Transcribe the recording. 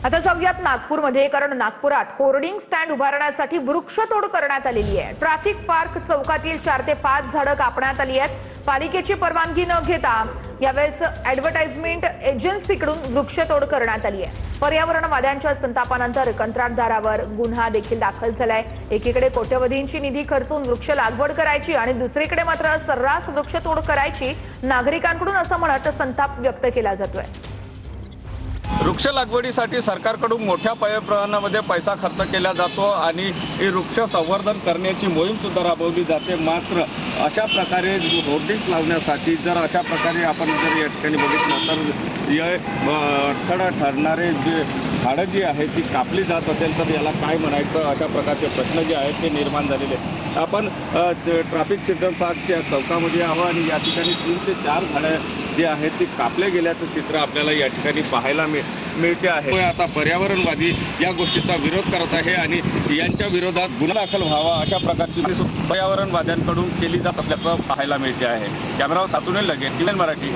आता जाऊयात नागपूरमध्ये, कारण नागपुरात होर्डिंग स्टँड उभारण्यासाठी वृक्षतोड करण्यात आलेली आहे। ट्रॅफिक पार्क चौकातील 4 ते 5 झाडं कापण्यात आली आहेत। पालिकेची परवानगी न घेता यावेळेस ॲडव्हर्टाइजमेंट एजन्सीकडून वृक्षतोड करण्यात आली आहे। पर्यावरणवाद्यांच्या संतापानंतर कंत्राटदारावर गुन्हा देखील दाखल झालाय। एकीकडे कोट्यवधींची निधी खर्चून वृक्ष लागवड करायची आणि दुसरीकडे मात्र सर्रास वृक्षतोड करायची नागरिकांकडून असं म्हणत संताप व्यक्त केला जातोय। वृक्ष लागवडीसाठी सरकारकडून मोठ्या प्रमाणामध्ये पैसा खर्च केला जातो आणि ही वृक्ष संवर्धन करण्याची मोहीम सुद्धा राबवली जाते। मात्र अशा प्रकारे होर्डिंग्स लावण्यासाठी जर अशा प्रकारे आपण जर या ठिकाणी बघितलं तर हे अडथळा ठरणारे जे झाडं जी आहेत ती कापली जात असेल तर याला काय म्हणायचं, अशा प्रकारचे प्रश्न जे आहेत ते निर्माण झालेले आहेत। आपण ट्रॅफिक चिल्ड्रन पार्कच्या चौकामध्ये आहोत आणि या ठिकाणी 3 ते 4 झाडं जी आहेत ती कापले गेल्याचं चित्र आपल्याला या ठिकाणी पाहायला मिळते आहे। आता पर्यावरणवादी या गोष्टीचा विरोध करत आहे आणि यांच्या विरोधात गुन्हा दाखल व्हावा अशा प्रकारची पर्यावरणवाद्यांकडून केली जात असल्याचं पाहायला मिळते आहे। कॅमेरावर सातुने लगेच, मराठी।